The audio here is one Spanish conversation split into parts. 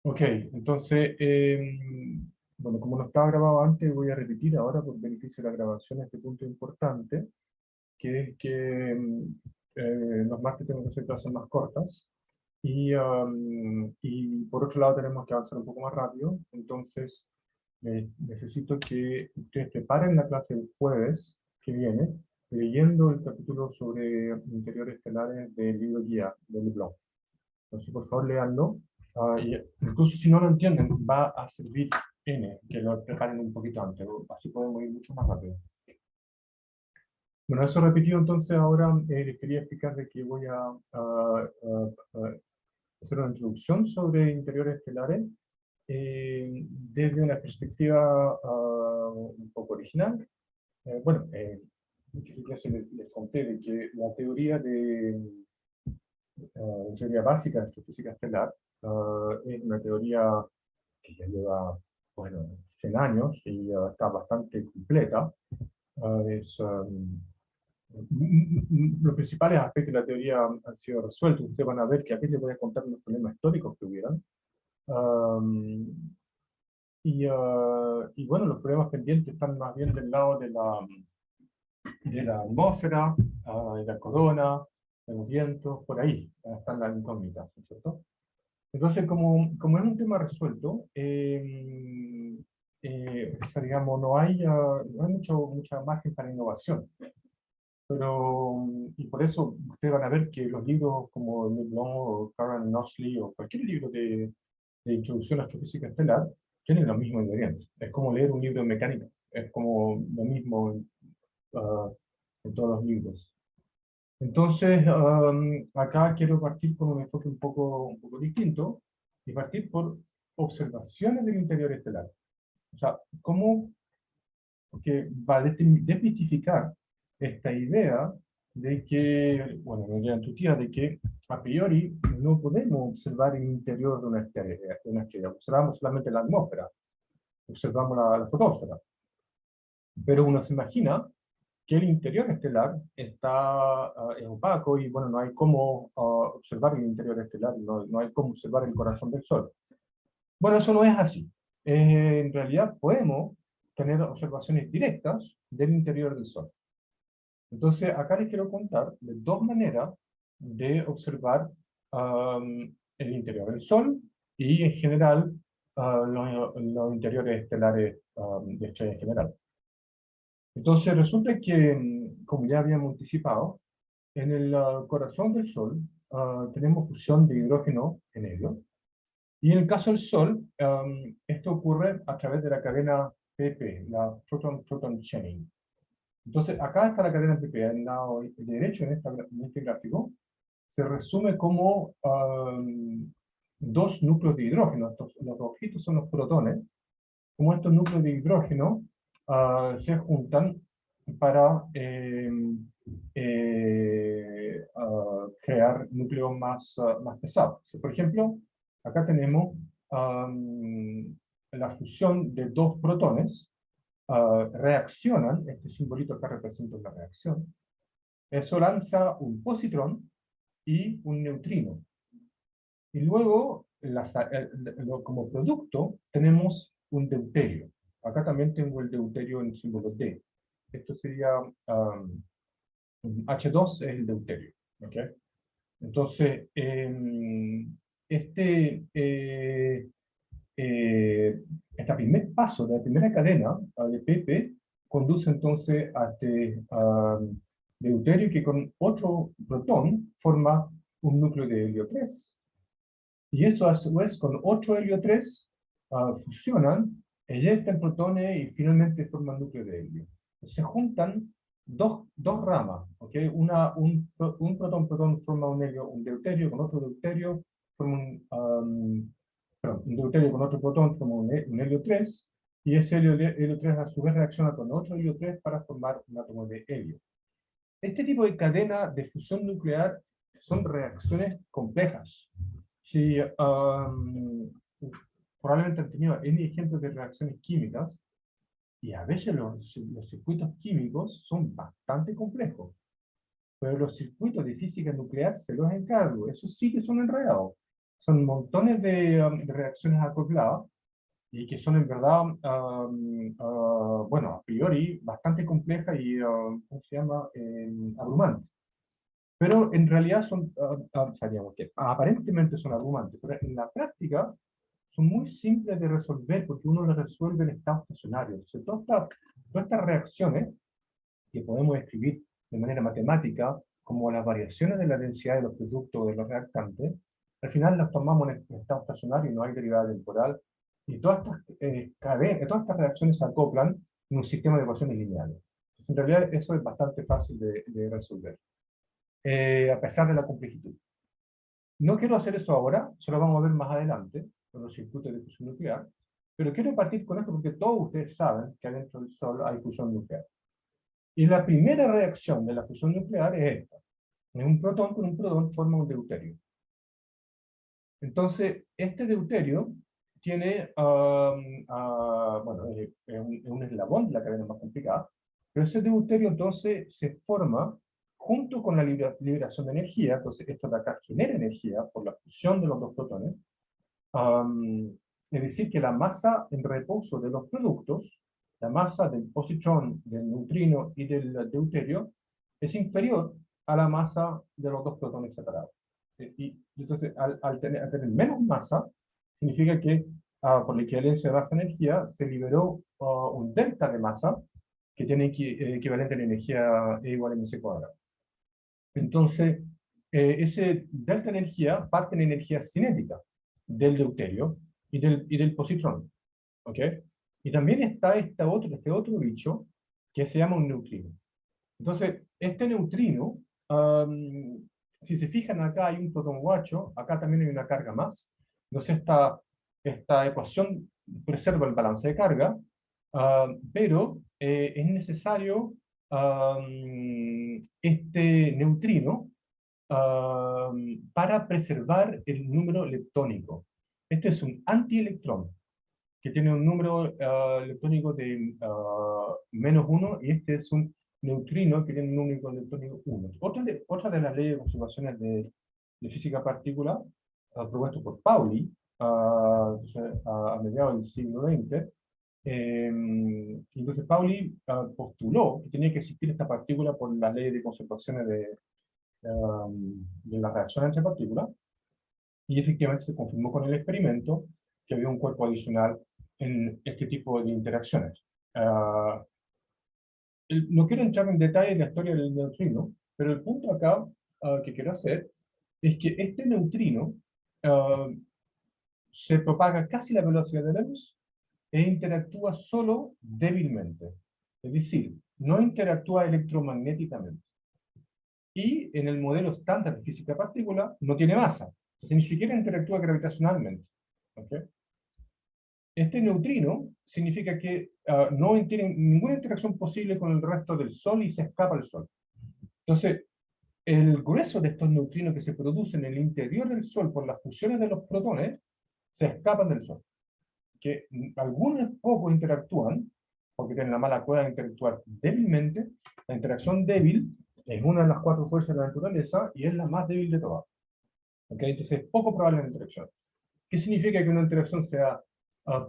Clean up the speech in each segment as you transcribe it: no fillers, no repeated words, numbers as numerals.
Ok, entonces, bueno, como no estaba grabado antes, voy a repetir ahora por beneficio de la grabación este punto importante, que es que los martes tengo que hacer clases más cortas y por otro lado tenemos que avanzar un poco más rápido, entonces necesito que ustedes preparen la clase del jueves que viene, leyendo el capítulo sobre interiores estelares del libro guía del blog. Entonces, por favor, léanlo. Y incluso si no lo entienden, va a servir que lo preparen un poquito antes, así podemos ir mucho más rápido. Bueno, eso repetido, entonces ahora les quería explicar de que voy a hacer una introducción sobre interiores estelares desde una perspectiva un poco original. Bueno, ya les conté de que la teoría teoría básica de astrofísica estelar es una teoría que ya lleva, bueno, 100 años y está bastante completa. Los principales aspectos de la teoría han sido resueltos. Ustedes van a ver que aquí les voy a contar los problemas históricos que hubieran. Um, y bueno, los problemas pendientes están más bien del lado de la atmósfera, de la corona, de los vientos, por ahí están las incógnitas, ¿no es cierto? Entonces, como es un tema resuelto, o sea, digamos, no hay mucha margen para innovación. Pero, y por eso ustedes van a ver que los libros como Le Blanc o Karen Nosley o cualquier libro de introducción a astrofísica estelar tienen los mismos ingredientes. Es como leer un libro de mecánica. Es como lo mismo en todos los libros. Entonces, acá quiero partir con un enfoque un poco distinto y partir por observaciones del interior estelar. O sea, cómo que va a desmitificar esta idea de que, bueno, una idea intuitiva de que a priori no podemos observar el interior de una estrella. Observamos solamente la atmósfera, observamos la fotosfera. Pero uno se imagina que el interior estelar es opaco y bueno, no hay cómo observar el interior estelar, no hay cómo observar el corazón del Sol. Bueno, eso no es así. En realidad podemos tener observaciones directas del interior del Sol. Entonces, acá les quiero contar de dos maneras de observar el interior del Sol y en general los interiores estelares de estrellas en general. Entonces, resulta que, como ya habíamos anticipado, en el corazón del Sol tenemos fusión de hidrógeno en helio. Y en el caso del Sol, esto ocurre a través de la cadena PP, la Proton-Proton Chain. Entonces, acá está la cadena PP, al lado derecho en este gráfico, se resume como dos núcleos de hidrógeno. Los rojitos son los protones. Como estos núcleos de hidrógeno se juntan para crear núcleos más pesados. Por ejemplo, acá tenemos la fusión de dos protones, reaccionan, este simbolito acá representa una reacción, eso lanza un positrón y un neutrino. Y luego, como producto, tenemos un deuterio. Acá también tengo el deuterio en símbolo D. Esto sería H2 es el deuterio. ¿Okay? Entonces, este, este primer paso de la primera cadena de PP conduce entonces a este deuterio que con otro protón forma un núcleo de helio 3. Y eso a su vez con 8 helio 3 fusionan, eyectan protones y finalmente forman núcleo de helio. Se juntan dos ramas, ¿okay? Un protón-protón forma un deuterio con otro deuterio, forma un deuterio con otro protón forma un helio 3, y ese helio 3 a su vez reacciona con otro helio 3 para formar un átomo de helio. Este tipo de cadena de fusión nuclear son reacciones complejas. Si, probablemente han tenido N ejemplos de reacciones químicas, y a veces los circuitos químicos son bastante complejos, pero los circuitos de física nuclear se los encargo, esos sí que son enredados. Son montones de reacciones acopladas y que son en verdad, bueno, a priori bastante complejas y, ¿cómo se llama?, abrumantes. Pero en realidad son, sabíamos que aparentemente son abrumantes, pero en la práctica son muy simples de resolver porque uno las resuelve en estado estacionario. Entonces, todas estas reacciones que podemos escribir de manera matemática, como las variaciones de la densidad de los productos de los reactantes, al final las tomamos en estado estacionario y no hay derivada temporal. Y todas estas reacciones se acoplan en un sistema de ecuaciones lineales. Entonces, en realidad eso es bastante fácil de resolver, a pesar de la complejidad. No quiero hacer eso ahora, eso lo vamos a ver más adelante, con los circuitos de fusión nuclear, pero quiero partir con esto porque todos ustedes saben que adentro del Sol hay fusión nuclear. Y la primera reacción de la fusión nuclear es esta. Es un protón con un protón forma un deuterio. Entonces, este deuterio tiene, bueno, es un eslabón de la cadena más complicada, pero ese deuterio entonces se forma junto con la liberación de energía. Entonces esto de acá genera energía por la fusión de los dos protones. Es decir, que la masa en reposo de los productos, la masa del positrón, del neutrino y del deuterio, es inferior a la masa de los dos protones separados. Y entonces, al tener menos masa, significa que por la equivalencia de baja energía se liberó un delta de masa que tiene equivalente a la energía E igual a mc cuadrado. Entonces, ese delta de energía parte en energía cinética del deuterio y del positrón. ¿Ok? Y también está este otro bicho que se llama un neutrino. Entonces, este neutrino, si se fijan acá hay un protón guacho, acá también hay una carga más. Entonces, esta ecuación preserva el balance de carga, pero es necesario este neutrino para preservar el número leptónico. Este es un antielectrón que tiene un número leptónico de -1, y este es un neutrino que tiene un número leptónico 1. Otra de las leyes de conservaciones de física particular, propuesto por Pauli a mediados del siglo XX. Entonces Pauli postuló que tenía que existir esta partícula por la ley de conservaciones de la reacción entre partículas, y efectivamente se confirmó con el experimento que había un cuerpo adicional en este tipo de interacciones. No quiero entrar en detalle en la historia del neutrino, pero el punto acá que quiero hacer es que este neutrino se propaga casi a la velocidad de la luz e interactúa solo débilmente. Es decir, no interactúa electromagnéticamente. Y en el modelo estándar de física particular no tiene masa. Entonces ni siquiera interactúa gravitacionalmente. ¿Okay? Este neutrino significa que no tiene ninguna interacción posible con el resto del Sol y se escapa al Sol. Entonces, el grueso de estos neutrinos que se producen en el interior del Sol por las fusiones de los protones se escapan del Sol. Que algunos pocos interactúan, porque tienen la mala cueva de interactuar débilmente. La interacción débil es una de las 4 fuerzas de la naturaleza y es la más débil de todas. ¿Okay? Entonces es poco probable la interacción. ¿Qué significa que una interacción sea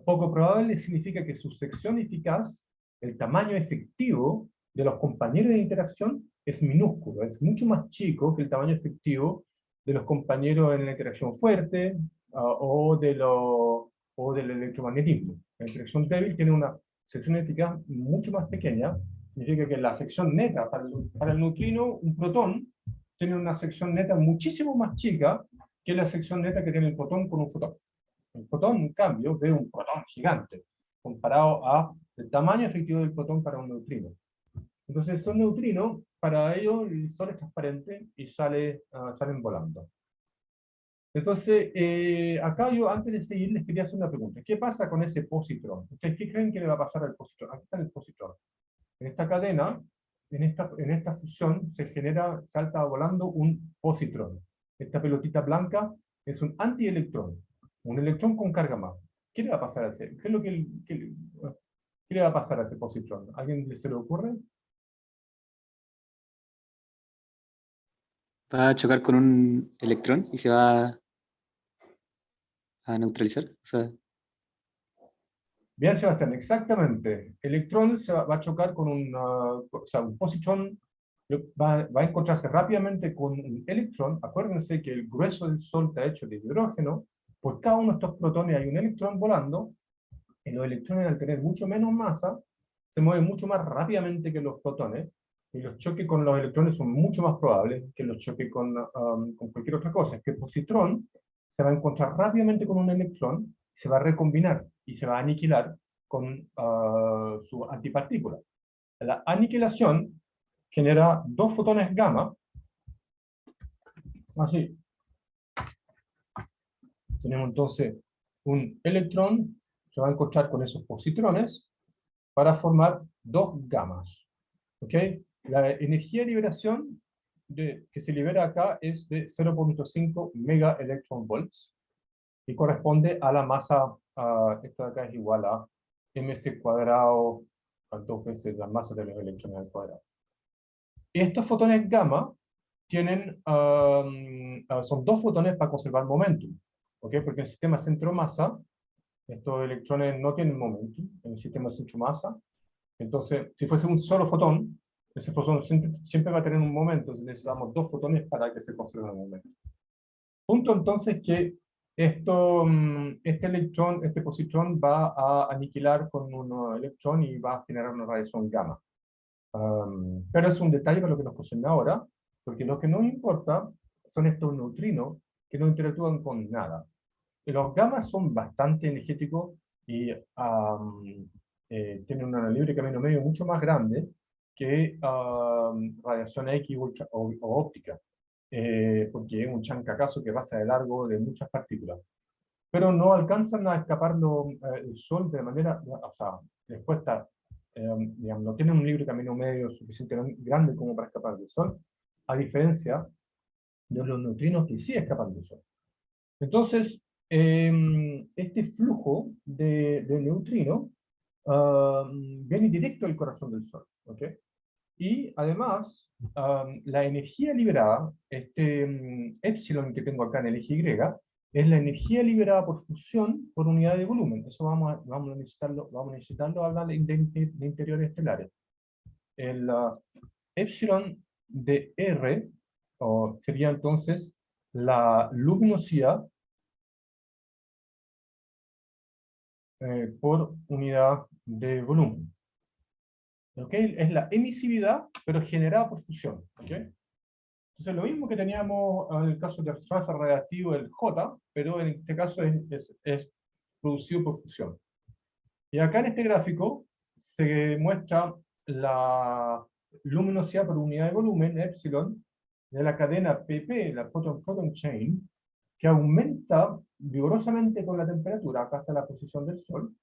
poco probable? Significa que su sección eficaz, el tamaño efectivo de los compañeros de interacción, es minúsculo, es mucho más chico que el tamaño efectivo de los compañeros en la interacción fuerte o del electromagnetismo. La interacción débil tiene una sección eficaz mucho más pequeña. Significa que la sección neta para el neutrino, un protón, tiene una sección neta muchísimo más chica que la sección neta que tiene el protón con un fotón. El fotón, en cambio, ve un protón gigante comparado a el tamaño efectivo del protón para un neutrino. Entonces, son neutrinos, para ellos el Sol es transparente y salen volando. Entonces, acá yo, antes de seguir, les quería hacer una pregunta. ¿Qué pasa con ese positrón? ¿Ustedes qué creen que le va a pasar al positrón? Aquí está el positrón. En esta cadena, en esta fusión, salta volando un positrón. Esta pelotita blanca es un antielectrón, un electrón con carga más. ¿Qué le va a pasar a ese? ¿Qué le va a pasar a ese positrón? ¿A alguien se le ocurre? Va a chocar con un electrón y se va a neutralizar. O sea, Bien, Sebastián, exactamente. El electrón va a chocar con o sea, un positrón va a encontrarse rápidamente con un electrón. Acuérdense que el grueso del Sol está hecho de hidrógeno. Por cada uno de estos protones hay un electrón volando, y los electrones, al tener mucho menos masa, se mueven mucho más rápidamente que los fotones, y los choques con los electrones son mucho más probables que los choques con cualquier otra cosa. Es que el positrón se va a encontrar rápidamente con un electrón, se va a recombinar y se va a aniquilar con su antipartícula. La aniquilación genera dos fotones gamma, así. Tenemos entonces un electrón, se va a encontrar con esos positrones para formar dos gamas. ¿Ok? La energía de liberación que se libera acá es de 0.5 mega electron volts y corresponde a la masa, esto de acá es igual a mc cuadrado, a 2 veces la masa de los electrones al cuadrado. Estos fotones gamma son dos fotones para conservar momentum, ¿ok? Porque en el sistema centro-masa, estos electrones no tienen momentum, en el sistema centro-masa. Entonces, si fuese un solo fotón, ese fotón siempre va a tener un momento, entonces necesitamos dos fotones para que se conserve el momento. Punto entonces que este positrón va a aniquilar con un electrón y va a generar una radiación gamma. Pero es un detalle para lo que nos concierne ahora, porque lo que nos importa son estos neutrinos que no interactúan con nada. Y los gamas son bastante energéticos y tienen una libre camino medio mucho más grande que radiación X o óptica, porque es un chancacazo que pasa de largo de muchas partículas. Pero no alcanzan a escapar el Sol de manera, o sea, les cuesta, digamos, no tienen un libre camino medio suficientemente grande como para escapar del Sol, a diferencia de los neutrinos que sí escapan del Sol. Entonces, este flujo de neutrinos viene directo del corazón del Sol, ¿ok? Y además, la energía liberada, epsilon que tengo acá en el eje Y, es la energía liberada por fusión por unidad de volumen. Eso vamos a necesitarlo al hablar de interiores estelares. El epsilon de R sería entonces la luminosidad por unidad de volumen. ¿Okay? Es la emisividad, pero generada por fusión. ¿Okay? Entonces, lo mismo que teníamos en el caso del transfer radiactivo, el J, pero en este caso es producido por fusión. Y acá en este gráfico se muestra la luminosidad por unidad de volumen, epsilon, de la cadena PP, la proton-proton chain, que aumenta vigorosamente con la temperatura. Acá está la posición del Sol.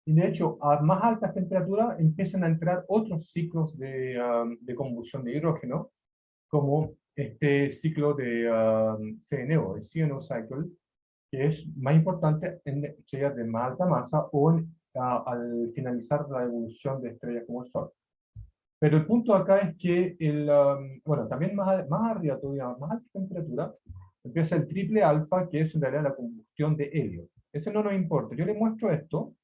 Y de hecho, a más altas temperaturas empiezan a entrar otros ciclos de combustión de hidrógeno, como este ciclo de CNO, el CNO cycle, que es más importante en estrellas de más alta masa o al finalizar la evolución de estrellas como el Sol. Pero el punto acá es que, bueno, también más arriba todavía, más alta temperatura, empieza el triple alfa, que es en realidad la combustión de helio. Eso no nos importa. Yo le muestro esto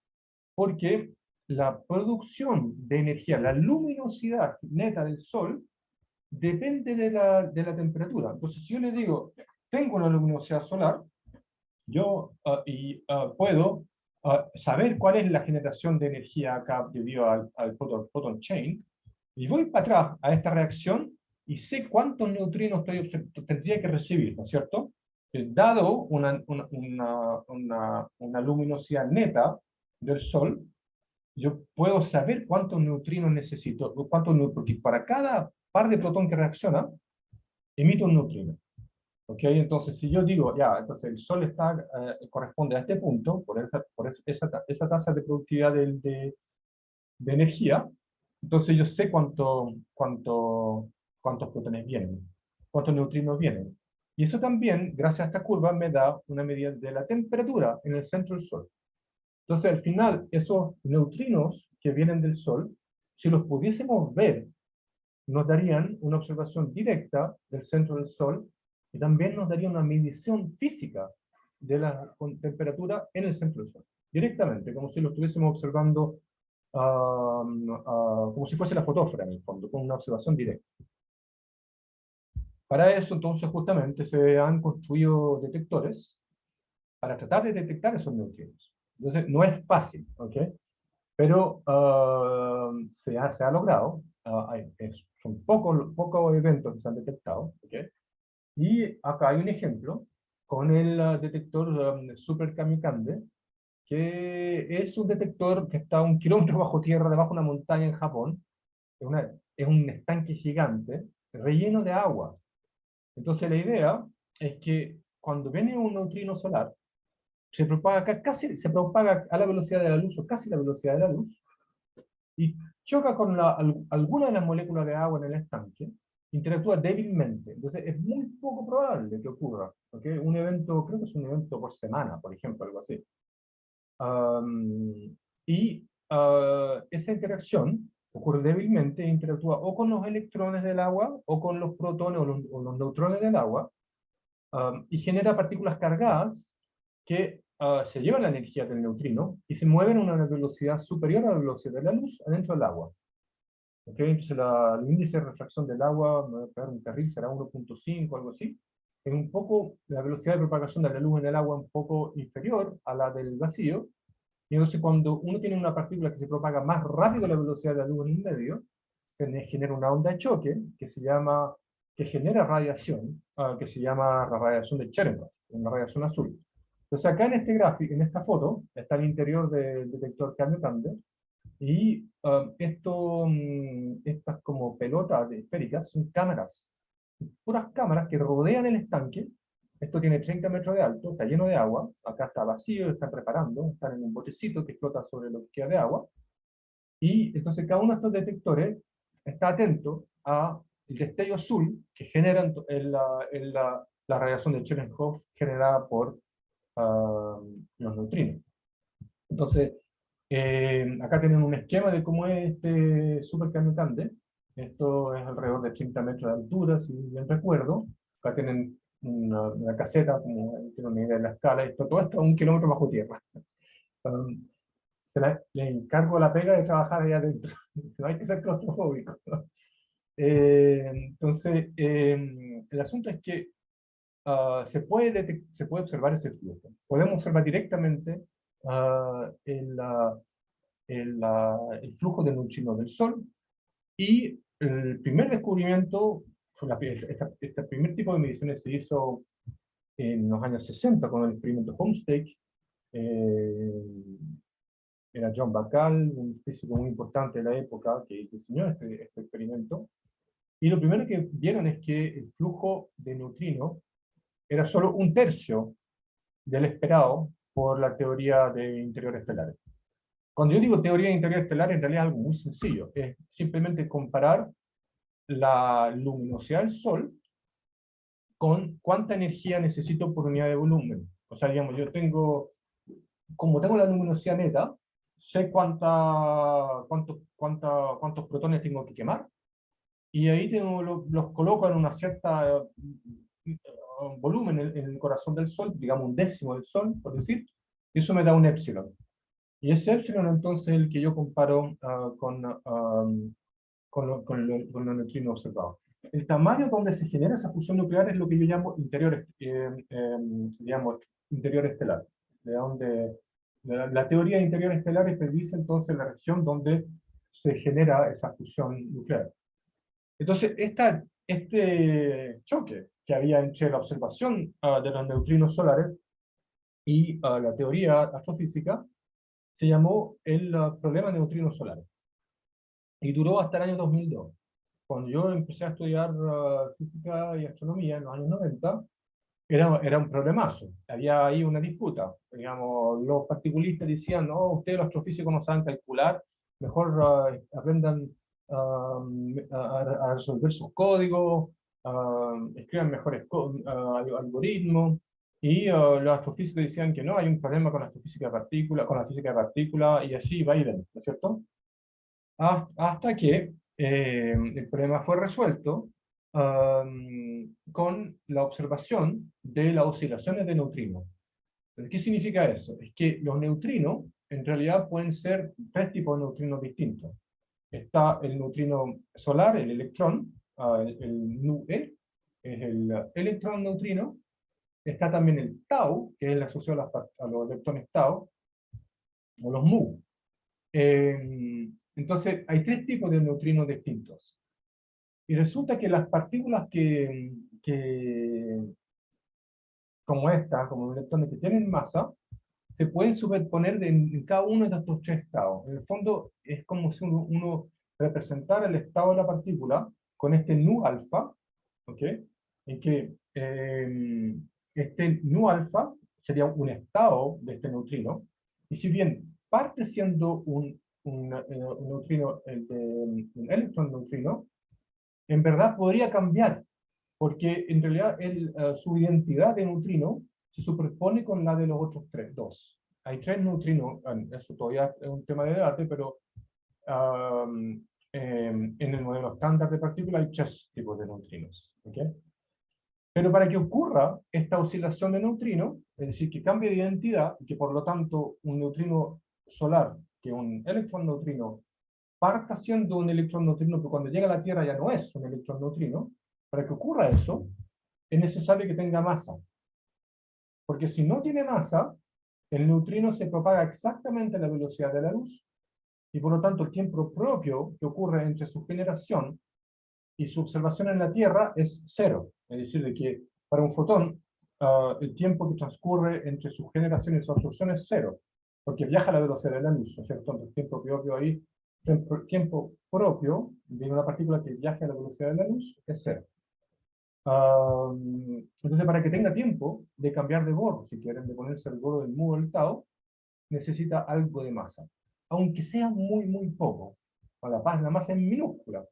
porque la producción de energía, la luminosidad neta del Sol, depende de la temperatura. Entonces, si yo le digo, tengo una luminosidad solar, yo puedo saber cuál es la generación de energía acá debido al photon chain, y voy para atrás a esta reacción y sé cuántos neutrinos tendría que recibir, ¿no es cierto? Dado una luminosidad neta del Sol, yo puedo saber cuántos neutrinos necesito, porque para cada par de protón que reacciona, emite un neutrino. ¿Ok? Entonces, si yo digo, ya, entonces el Sol corresponde a este punto, por esa tasa de productividad de energía, entonces yo sé cuántos protones vienen, cuántos neutrinos vienen. Y eso también, gracias a esta curva, me da una medida de la temperatura en el centro del Sol. Entonces, al final, esos neutrinos que vienen del Sol, si los pudiésemos ver, nos darían una observación directa del centro del Sol y también nos daría una medición física de la temperatura en el centro del Sol. Directamente, como si lo estuviésemos observando, como si fuese la fotósfera en el fondo, con una observación directa. Para eso, entonces, justamente se han construido detectores para tratar de detectar esos neutrinos. Entonces, no es fácil, ¿ok? Pero se ha logrado. Son pocos eventos que se han detectado, ¿ok? Y acá hay un ejemplo con el detector Super Kamiokande, que es un detector que está a 1 kilómetro bajo tierra, debajo de una montaña en Japón. Es un estanque gigante relleno de agua. Entonces la idea es que cuando viene un neutrino solar, se propaga a la velocidad de la luz o casi la velocidad de la luz, y choca con alguna de las moléculas de agua en el estanque, interactúa débilmente. Entonces es muy poco probable que ocurra. ¿Okay? Un evento, creo que es un evento por semana, por ejemplo, algo así. Esa interacción ocurre débilmente e interactúa o con los electrones del agua o con los protones o los neutrones del agua, y genera partículas cargadas que se llevan la energía del neutrino y se mueven a una velocidad superior a la velocidad de la luz adentro del agua. ¿Okay? Entonces el índice de refracción del agua, me voy a pegar un carril, será 1.5, algo así. Es un poco, la velocidad de propagación de la luz en el agua un poco inferior a la del vacío. Y entonces cuando uno tiene una partícula que se propaga más rápido a la velocidad de la luz en el medio, se genera una onda de choque que genera radiación, que se llama la radiación de Cherenkov, una radiación azul. Entonces acá en este gráfico, en esta foto, está el interior del detector Kamiokande, y estas como pelotas esféricas son cámaras, puras cámaras que rodean el estanque. Esto tiene 30 metros de alto, está lleno de agua, acá está vacío, están preparando, están en un botecito que flota sobre lo que queda de agua, y entonces cada uno de estos detectores está atento a el destello azul que generan la radiación de Cherenkov generada por los neutrinos. Entonces, acá tienen un esquema de cómo es este supercambiante. Esto es alrededor de 30 metros de altura, si bien recuerdo. Acá tienen una caseta, como tienen una idea de la escala. Todo esto a 1 kilómetro bajo tierra. Um, le encargo la pega de trabajar ahí adentro. No hay que ser claustrofóbico. Entonces, el asunto es que se puede observar ese flujo. Podemos observar directamente el flujo de neutrinos del Sol, y el primer descubrimiento, este primer tipo de mediciones se hizo en los años 60 con el experimento Homestake. eh, Era John Bacall, un físico muy importante de la época, que diseñó este experimento. Y lo primero que vieron es que el flujo de neutrinos era solo 1/3 del esperado por la teoría de interiores estelares. Cuando yo digo teoría de interiores estelares, en realidad es algo muy sencillo. Es simplemente comparar la luminosidad del Sol con cuánta energía necesito por unidad de volumen. O sea, digamos, como tengo la luminosidad neta, sé cuántos protones tengo que quemar, y ahí los coloco en una cierta volumen en el corazón del Sol, digamos 1/10 del Sol, por decir, y eso me da un épsilon. Y ese épsilon entonces es el que yo comparo con los neutrinos observados. El tamaño donde se genera esa fusión nuclear es lo que yo llamo digamos, interior estelar. De donde, la teoría de interior estelar predice entonces la región donde se genera esa fusión nuclear. Entonces, este choque que había entre la observación de los neutrinos solares y la teoría astrofísica se llamó el problema de neutrinos solares. Y duró hasta el año 2002. Cuando yo empecé a estudiar física y astronomía en los años 90, era un problemazo. Había ahí una disputa. Digamos, los particulistas decían, no, ustedes los astrofísicos no saben calcular, mejor aprendan a resolver sus códigos, escriban mejores algoritmos. Y los astrofísicos decían que no, hay un problema con la astrofísica de partículas, con la física de partículas, y así va y ven, ¿no es cierto? Hasta que el problema fue resuelto con la observación de las oscilaciones de neutrinos. Pero ¿qué significa eso? Es que los neutrinos en realidad pueden ser tres tipos de neutrinos distintos. Está el neutrino solar, el electrón, el nu-e, es el electrón neutrino. Está también el tau, que es el asociado a los electrones tau, o los mu. Entonces, hay tres tipos de neutrinos distintos. Y resulta que las partículas como esta, como los electrones que tienen masa, se pueden superponer en cada uno de estos tres estados. En el fondo, es como si uno representara el estado de la partícula con este nu alfa, ¿ok? En que este nu alfa sería un estado de este neutrino, y si bien parte siendo un neutrino, un electrón neutrino, en verdad podría cambiar, porque en realidad su identidad de neutrino se superpone con la de los otros dos. Hay tres neutrinos, eso todavía es un tema de debate, pero en el modelo estándar de partícula hay tres tipos de neutrinos. ¿Okay? Pero para que ocurra esta oscilación de neutrino, es decir, que cambie de identidad, y que por lo tanto un neutrino solar, que un electrón neutrino, parta siendo un electrón neutrino, pero cuando llega a la Tierra ya no es un electrón neutrino, para que ocurra eso, es necesario que tenga masa. Porque si no tiene masa, el neutrino se propaga exactamente a la velocidad de la luz, y por lo tanto el tiempo propio que ocurre entre su generación y su observación en la Tierra es cero. Es decir, de que para un fotón, el tiempo que transcurre entre su generación y su absorción es cero, porque viaja a la velocidad de la luz, ¿no es cierto? Entonces, tiempo propio ahí, tiempo propio de una partícula que viaja a la velocidad de la luz es cero. Entonces, para que tenga tiempo de cambiar de boro, si quieren, de ponerse el boro del mu o del tau, necesita algo de masa, aunque sea muy, muy poco. La masa es minúscula.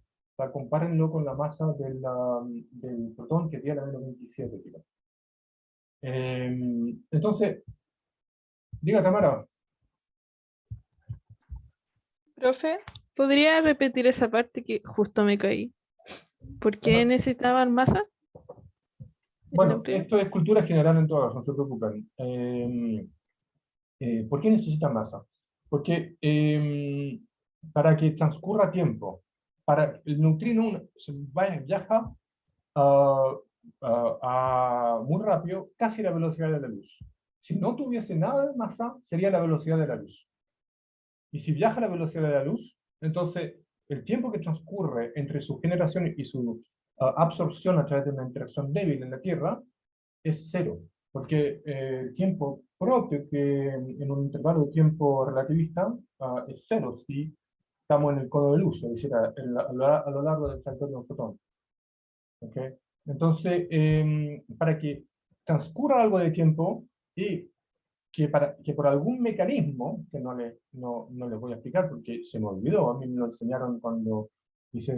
Compárenlo con la masa del protón, que tiene menos 27 kilos. Entonces, diga Tamara. Profe, ¿podría repetir esa parte que justo me caí? ¿Por qué necesitaban masa? Bueno, esto es cultura general en todas, no se preocupen. ¿Por qué necesita masa? Porque para que transcurra tiempo, para el neutrino viaja muy rápido, casi la velocidad de la luz. Si no tuviese nada de masa, sería la velocidad de la luz. Y si viaja a la velocidad de la luz, entonces el tiempo que transcurre entre su generación y su absorción a través de una interacción débil en la Tierra es cero, porque el tiempo propio que en un intervalo de tiempo relativista es cero si estamos en el cono de luz, es decir, a lo largo del trayecto de un fotón. ¿Okay? Entonces, para que transcurra algo de tiempo y que por algún mecanismo, que no les voy a explicar porque se me olvidó, a mí me lo enseñaron cuando hice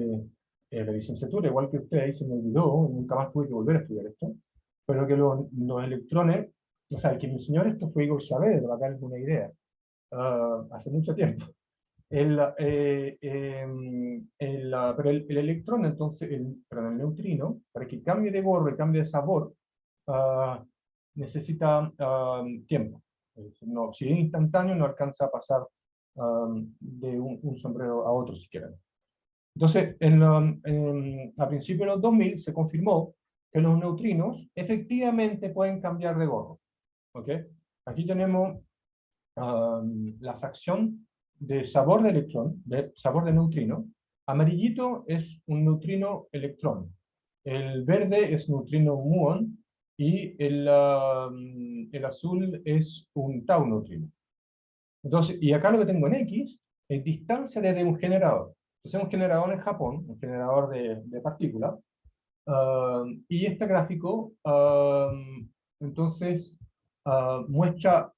la licenciatura, igual que usted, ahí se me olvidó, nunca más tuve que volver a estudiar esto, pero que los electrones, o sea, el que me enseñó esto fue Igor Saavedra, para darles una idea, hace mucho tiempo. Pero el electrón, entonces, perdón, el neutrino, para que cambie de borde, y cambie de sabor, ah, necesita tiempo. No, si es instantáneo, no alcanza a pasar de un sombrero a otro, si quieren. Entonces, a principios de los 2000 se confirmó que los neutrinos efectivamente pueden cambiar de borde. ¿Ok? Aquí tenemos la fracción de sabor de electrón, de sabor de neutrino. Amarillito es un neutrino electrón. El verde es neutrino muón y el azul es un tau neutrino. Entonces, y acá lo que tengo en X es distancia desde un generador. Entonces, un generador en Japón, un generador de partículas, y este gráfico, entonces, muestra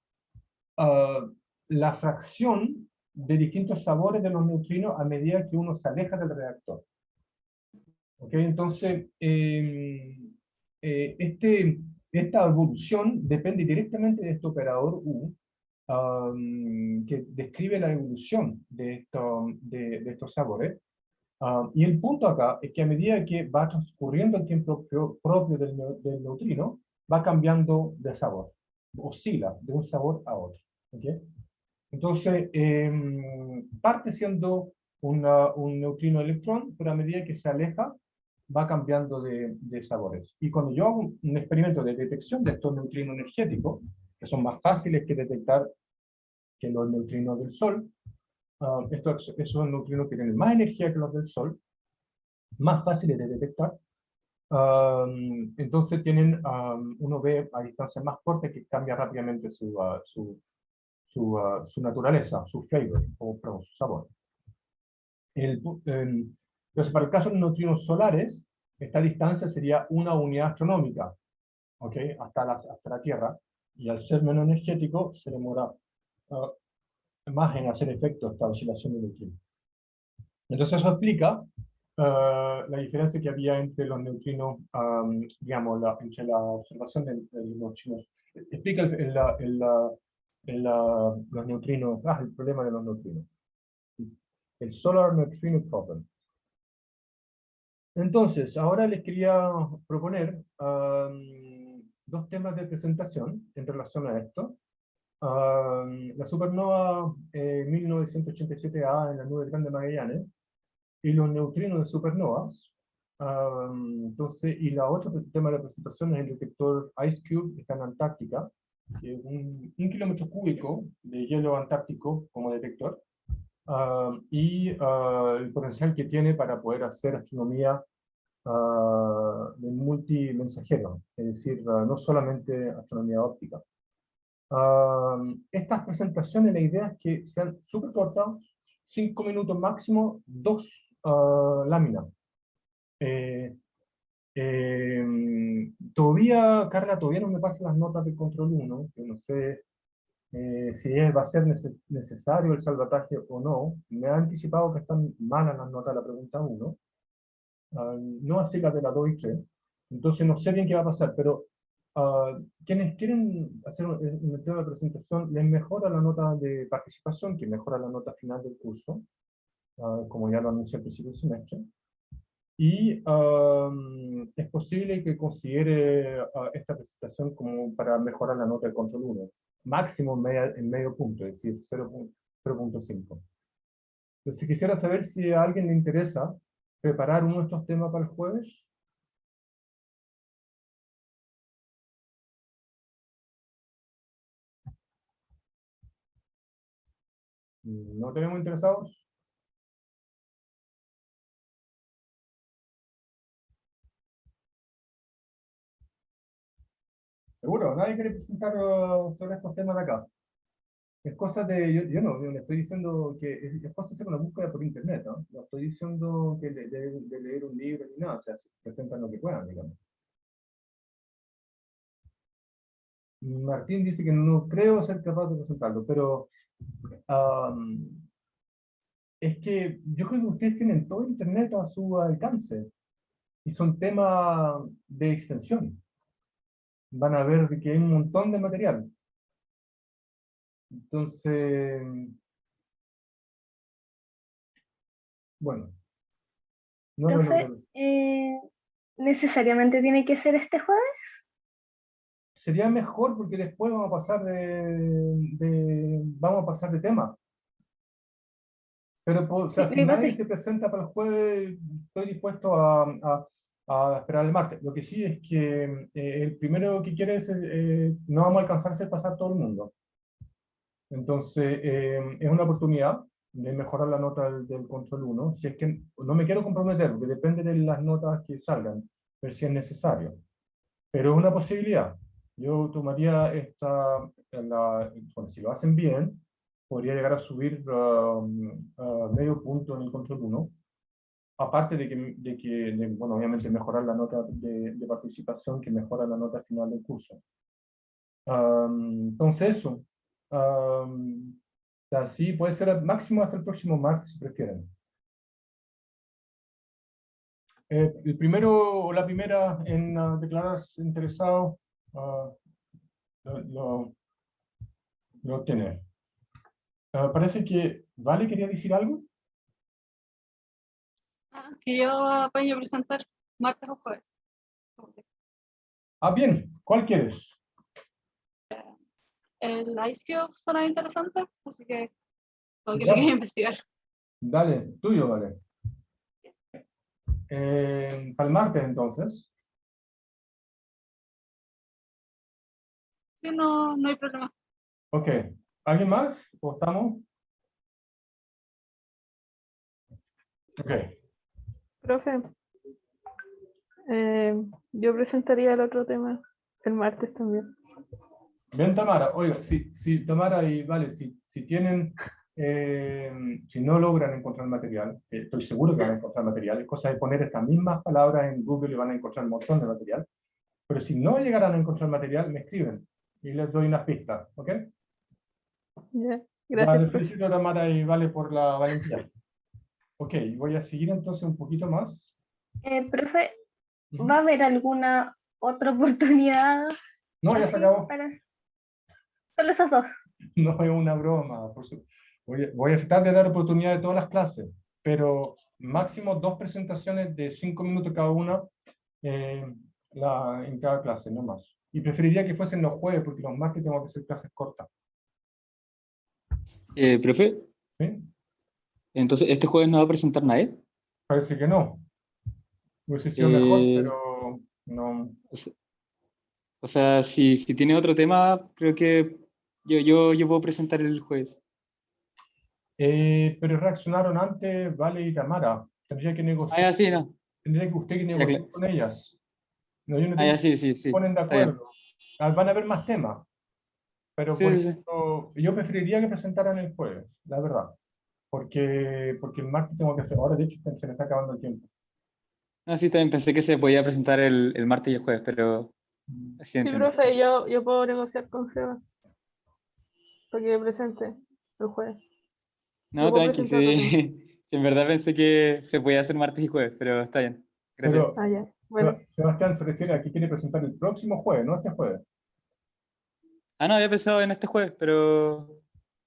la fracción de distintos sabores de los neutrinos a medida que uno se aleja del reactor. ¿Ok? Entonces, esta evolución depende directamente de este operador U, que describe la evolución de estos sabores. Y el punto acá es que a medida que va transcurriendo el tiempo propio del neutrino, va cambiando de sabor. oscila de un sabor a otro. ¿Ok? Entonces, parte siendo un neutrino electrón, pero a medida que se aleja, va cambiando de sabores. Y cuando yo hago un experimento de detección de estos neutrinos energéticos, que son más fáciles que detectar que los neutrinos del Sol, esos neutrinos que tienen más energía que los del Sol, más fáciles de detectar, entonces uno ve a distancias más cortas que cambia rápidamente su naturaleza, su flavor, o perdón, su sabor. Entonces, para el caso de los neutrinos solares, esta distancia sería una unidad astronómica, ¿ok? Hasta la Tierra, y al ser menos energético, se demora más en hacer efecto esta oscilación de neutrinos. Entonces eso explica la diferencia que había entre los neutrinos, digamos, entre la observación de los neutrinos. Explica los neutrinos, el problema de los neutrinos. El Solar Neutrino Problem. Entonces, ahora les quería proponer dos temas de presentación en relación a esto. La supernova 1987A en la nube grande de Magallanes y los neutrinos de supernovas. Entonces, y la otro tema de la presentación es el detector Ice Cube, que está en Antártica, que es un kilómetro cúbico de hielo antártico como detector, y el potencial que tiene para poder hacer astronomía de multimensajero, es decir, no solamente astronomía óptica. Estas presentaciones, la idea es que sean súper cortas, 5 minutos máximo, 2 láminas. Carla, todavía no me pasan las notas del control 1, que no sé si va a ser necesario el salvataje o no. Me ha anticipado que están malas las notas de la pregunta 1, no así las de la 2 y 3. Entonces no sé bien qué va a pasar, pero quienes quieren hacer un tema de presentación, les mejora la nota de participación, que mejora la nota final del curso, como ya lo anuncié al principio del semestre. Y es posible que considere esta presentación como para mejorar la nota del control 1, máximo en medio punto, es decir, 0.5. Entonces quisiera saber si a alguien le interesa preparar uno de estos temas para el jueves. ¿No tenemos interesados? Seguro, nadie quiere presentar sobre estos temas de acá. Es cosa de, yo no le estoy diciendo que es cosa de hacer una búsqueda por internet, ¿no? No estoy diciendo que de leer un libro ni nada, o sea, se presentan lo que puedan, digamos. Martín dice que no creo ser capaz de presentarlo, pero es que yo creo que ustedes tienen todo internet a su alcance y son temas de extensión. Van a ver que hay un montón de material. Entonces, bueno, no lo Profe, logro. ¿necesariamente tiene que ser este jueves? Sería mejor porque después vamos a pasar de tema. Pero, o Sí, sea, lo si que pasa nadie es se presenta para el jueves, estoy dispuesto a esperar el martes. Lo que sí es que el primero que quiere es, no vamos a alcanzar a hacer pasar todo el mundo. Entonces, es una oportunidad de mejorar la nota del control 1. Si es que no me quiero comprometer, porque depende de las notas que salgan, ver si es necesario. Pero es una posibilidad. Yo tomaría bueno, si lo hacen bien, podría llegar a subir medio punto en el control 1. Aparte bueno, obviamente mejorar la nota de participación, que mejora la nota final del curso. Entonces eso. Así puede ser al máximo hasta el próximo martes, si prefieren. El primero o la primera en declararse interesado lo obtener. Parece que Vale quería decir algo. Que yo apaño a presentar martes o jueves. Bien, ¿cuál quieres? el Ice Cube suena interesante, así que como que Ya, lo quería investigar. dale, tuyo, dale. Para el martes, entonces. Sí, no, no hay problema. Ok. ¿Alguien más? ¿O estamos? Ok. Profe, eh, yo presentaría el otro tema el martes también. Bien, Tamara. Oiga, si Tamara y Vale, si tienen, si no logran encontrar material, estoy seguro que van a encontrar material, es cosa de poner estas mismas palabras en Google y van a encontrar un montón de material. Pero si no llegaran a encontrar material, me escriben y les doy unas pistas, ¿ok? Ya, Ya, gracias, les profe. felicito a Tamara y Vale por la valentía. Ok, voy a seguir entonces un poquito más. Profe, Ujú. ¿va a haber alguna otra oportunidad No, ya se así acabó. para solo esos dos? No es una broma. Voy a tratar de dar oportunidad de todas las clases, pero máximo 2 presentaciones de 5 minutos cada una eh, en cada clase, no más. Y preferiría que fuesen los jueves, porque los martes tengo que hacer clases cortas. Profe, ¿Sí? entonces este jueves no va a presentar nadie. Parece que no. Hubiese sido mejor, Eh, pero no. o se- o sea, si tiene otro tema, creo que yo puedo presentar el jueves. Pero reaccionaron antes Vale y Tamara. Ah, ya, sí, no. Tendría que usted que Ya, negociar con ellas. No, yo no ah, ya, tengo, sí, sí, se sí. ponen de Está bien. acuerdo. Van a haber más temas, pero por Sí, sí, sí. ejemplo, yo preferiría que presentaran el jueves, la verdad, porque el martes tengo que hacer, ahora de hecho se me está acabando el tiempo. No, sí, también pensé que se podía presentar el martes y el jueves, pero sí Sí, entiendo. profe, yo puedo negociar con Seba para que presente el jueves. Yo No, puedo tranqui, presentar otro sí. tema. Sí, en verdad pensé que se podía hacer martes y jueves, pero está bien. Gracias. Pero Ah, ya. Bueno, Sebastián se refiere a que quiere presentar el próximo jueves, no este jueves. Ah, no, había pensado en este jueves,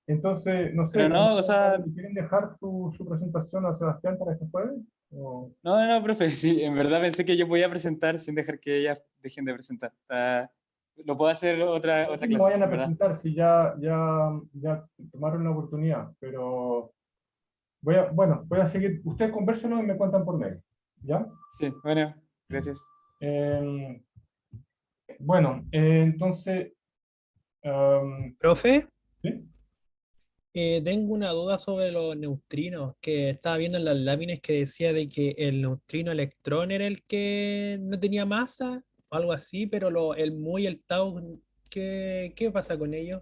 Entonces, no pero sé, no, o sea, ¿quieren dejar su presentación a Sebastián para este jueves? no, profe, sí, en verdad pensé que yo podía presentar sin dejar que ellas dejen de presentar. Lo puedo hacer otra Sí, no clase, vayan a en verdad. presentar si ya tomaron la oportunidad, pero voy a seguir. Ustedes conversen y me cuentan por mail, ¿ya? Sí, bueno, gracias. Eh, bueno, entonces, Profe, ¿sí? tengo una duda sobre los neutrinos, que estaba viendo en las láminas que decía de que el neutrino electrón era el que no tenía masa, o algo así, pero el mu y el tau, ¿qué pasa con ellos?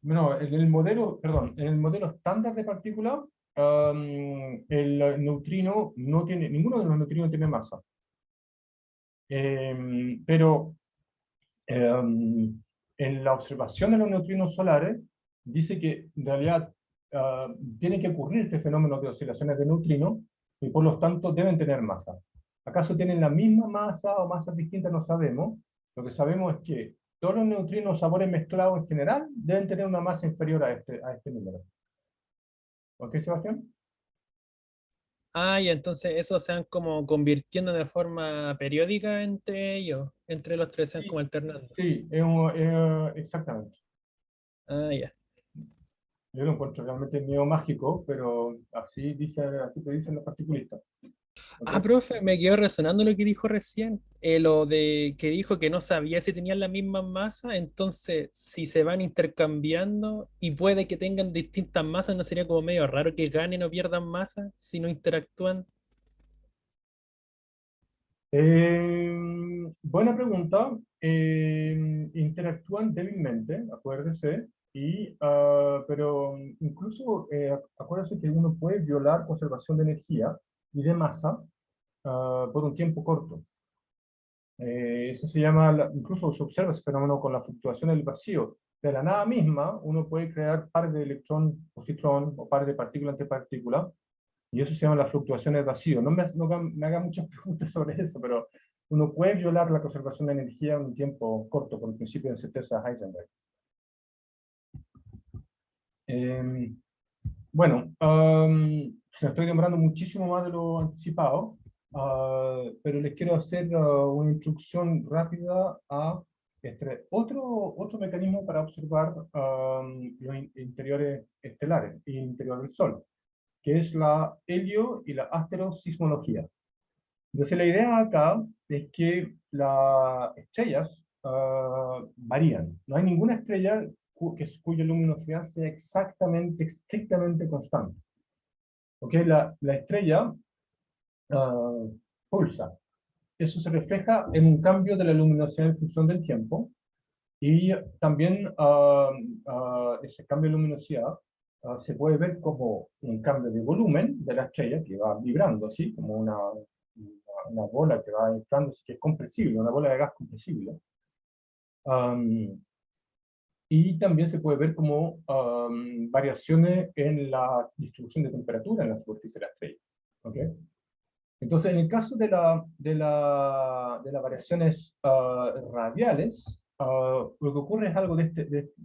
Bueno, en el modelo estándar de partícula, el neutrino no tiene, ninguno de los neutrinos tiene masa. Pero en la observación de los neutrinos solares, dice que en realidad tiene que ocurrir este fenómeno de oscilaciones de neutrinos y por lo tanto deben tener masa. ¿Acaso tienen la misma masa o masas distintas? No sabemos. Lo que sabemos es que todos los neutrinos sabores mezclados en general deben tener una masa inferior a este número. ¿Ok, Sebastián? Ah, y entonces esos se van como convirtiendo de forma periódica entre ellos, entre los tres se van como Sí, alternando. sí, exactamente. Ah, ya. Yo lo encuentro realmente medio mágico, pero así te dicen los particulistas. ¿Ok? Ah, profe, me quedó resonando lo que dijo recién, lo de que dijo que no sabía si tenían la misma masa, entonces si se van intercambiando y puede que tengan distintas masas, ¿no sería como medio raro que ganen o pierdan masa si no interactúan? Buena pregunta. Interactúan débilmente, acuérdese, pero incluso acuérdese que uno puede violar conservación de energía y de masa por un tiempo corto. Eso se llama, incluso se observa ese fenómeno con la fluctuación del vacío. De la nada misma, uno puede crear pares de electrón-positrón o pares de partícula-antipartícula, y eso se llama la fluctuación del vacío. No me haga muchas preguntas sobre eso, pero uno puede violar la conservación de energía en un tiempo corto, por el principio de certeza de Heisenberg. Bueno, se me estoy demorando muchísimo más de lo anticipado, pero les quiero hacer una introducción rápida a Otro mecanismo para observar los interiores estelares y el interior del Sol, que es la helio y la asterosismología. Entonces la idea acá es que las estrellas varían. No hay ninguna estrella cuya luminosidad sea estrictamente constante. ¿Okay? La estrella pulsa. Eso se refleja en un cambio de la luminosidad en función del tiempo, y también ese cambio de luminosidad se puede ver como un cambio de volumen de la estrella que va vibrando, así como una bola que va inflándose, que es compresible, una bola de gas compresible. Y también se puede ver como variaciones en la distribución de temperatura en la superficie de la estrella. ¿Okay? Entonces, en el caso de las variaciones radiales, lo que ocurre es algo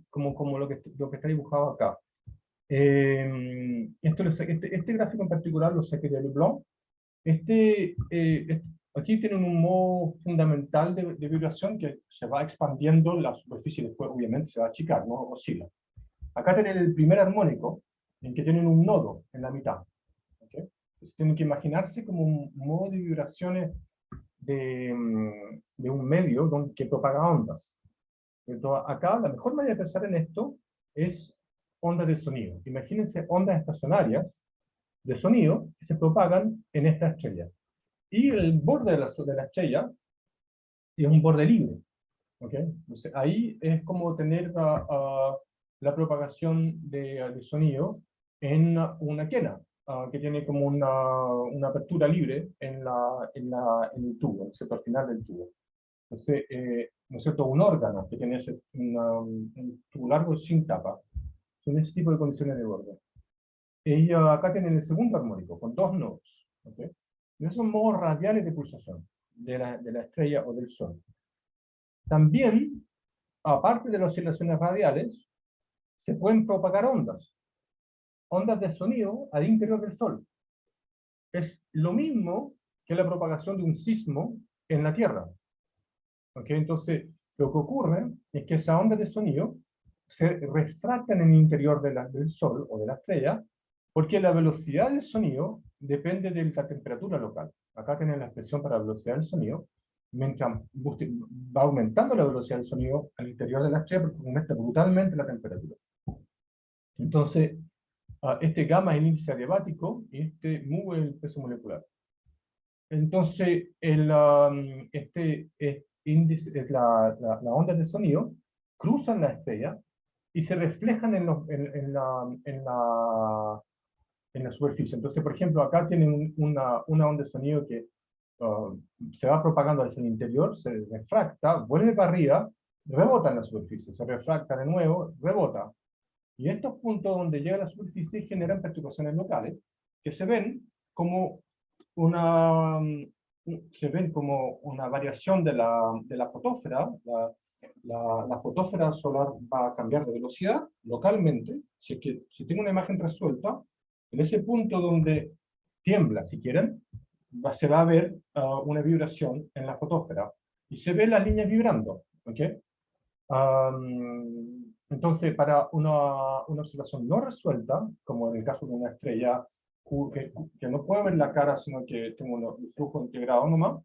como lo que está dibujado acá. Este gráfico en particular lo saqué de Leblon. Aquí tienen un modo fundamental de vibración que se va expandiendo la superficie y después obviamente se va a achicar, no oscila. Acá tienen el primer armónico, en que tienen un nodo en la mitad. ¿Okay? Entonces tienen que imaginarse como un modo de vibraciones de un medio que propaga ondas. Entonces, acá la mejor manera de pensar en esto es ondas de sonido. Imagínense ondas estacionarias de sonido que se propagan en esta estrella. Y el borde de la estrella es un borde libre. ¿Okay? Entonces, ahí es como tener la propagación de sonido en una quena, que tiene como una apertura libre en el tubo, ¿no es cierto? Al final del tubo. Entonces, ¿no es cierto? Un órgano que tiene un tubo largo sin tapa. Son ese tipo de condiciones de borde. Y acá tienen el segundo armónico, con dos nodos. ¿Okay? Y esos son modos radiales de pulsación de la estrella o del Sol. También, aparte de las oscilaciones radiales, se pueden propagar ondas de sonido al interior del Sol. Es lo mismo que la propagación de un sismo en la Tierra. ¿Okay? Entonces, lo que ocurre es que esas ondas de sonido se refractan en el interior del Sol o de la estrella, porque la velocidad del sonido depende de la temperatura local. Acá tienen la expresión para la velocidad del sonido. Mientras va aumentando la velocidad del sonido al interior de la estrella, porque aumenta brutalmente la temperatura. Entonces, este gamma es el índice adiabático y este mu es el peso molecular. Entonces, este índice, la onda de sonido cruzan la estrella y se reflejan en la superficie. Entonces, por ejemplo, acá tienen una onda de sonido que se va propagando hacia el interior, se refracta, vuelve para arriba, rebota en la superficie, se refracta de nuevo, rebota. Y estos puntos donde llega a la superficie generan perturbaciones locales que se ven como una variación de la fotósfera. La fotósfera solar va a cambiar de velocidad localmente. Si tengo una imagen resuelta, en ese punto donde tiembla, si quieren, se va a ver una vibración en la fotósfera. Y se ven las líneas vibrando. ¿Okay? Entonces, para una observación no resuelta, como en el caso de una estrella que no puedo ver la cara, sino que tengo un flujo integrado nomás,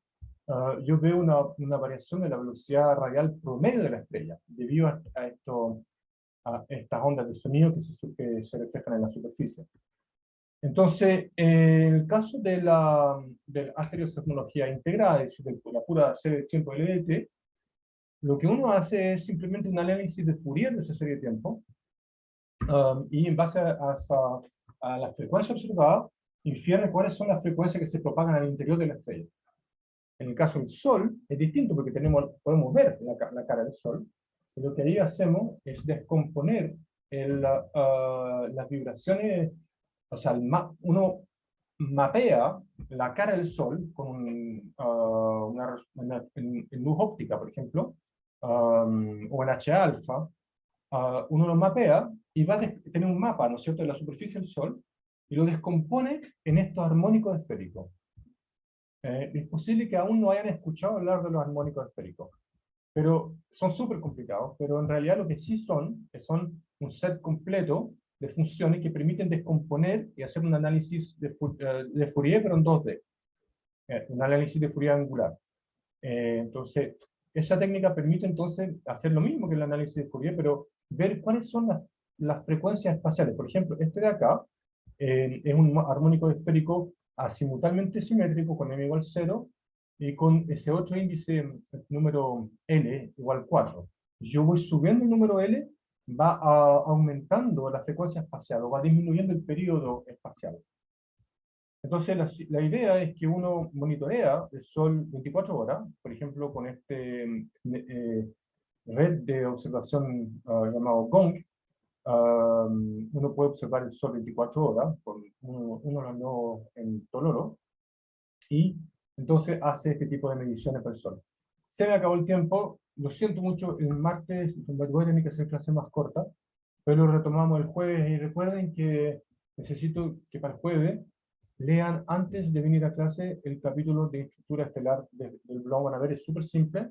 yo veo una variación de la velocidad radial promedio de la estrella, debido a estas ondas de sonido que se reflejan en la superficie. Entonces, en el caso de la astereosismología integrada, es decir, de la pura serie de tiempo LDT, lo que uno hace es simplemente un análisis de Fourier de esa serie de tiempo, y en base a la frecuencia observada, infiere cuáles son las frecuencias que se propagan al interior de la estrella. En el caso del Sol, es distinto porque podemos ver la cara del Sol, y lo que ahí hacemos es descomponer las vibraciones, o sea, uno mapea la cara del Sol con en luz óptica, por ejemplo, o en H-alfa. Uno lo mapea y va a tener un mapa, ¿no es cierto?, de la superficie del Sol, y lo descompone en estos armónicos esféricos. Es posible que aún no hayan escuchado hablar de los armónicos esféricos. pero son súper complicados, pero en realidad lo que sí son un set completo de funciones que permiten descomponer y hacer un análisis de Fourier, pero en 2D. Un análisis de Fourier angular. Entonces, esa técnica permite entonces hacer lo mismo que el análisis de Fourier, pero ver cuáles son las frecuencias espaciales. Por ejemplo, este de acá es un armónico esférico azimutalmente simétrico con m igual 0 y con ese otro índice número L igual 4. Yo voy subiendo el número L, va aumentando la frecuencia espacial o va disminuyendo el periodo espacial. Entonces, la idea es que uno monitorea el Sol 24 horas, por ejemplo, con este red de observación llamado GONG. Uno puede observar el Sol 24 horas, uno lo andó en Tololo, y entonces hace este tipo de mediciones para el Sol. Se me acabó el tiempo, lo siento mucho, el martes voy a tener que hacer clase más corta, pero lo retomamos el jueves, y recuerden que necesito que para el jueves lean antes de venir a clase el capítulo de estructura estelar del blog. Van a ver, es súper simple.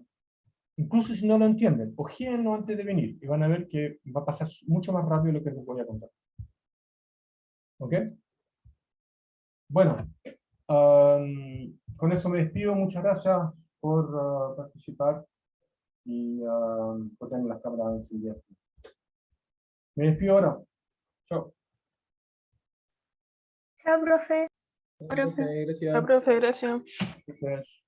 Incluso si no lo entienden, ojéenlo antes de venir y van a ver que va a pasar mucho más rápido lo que les voy a contar. ¿Ok? Bueno, con eso me despido. Muchas gracias por participar y por tener las cámaras encendidas. Me despido ahora. Chao. Chao, profe. Gracias. La profe, gracias. Gracias.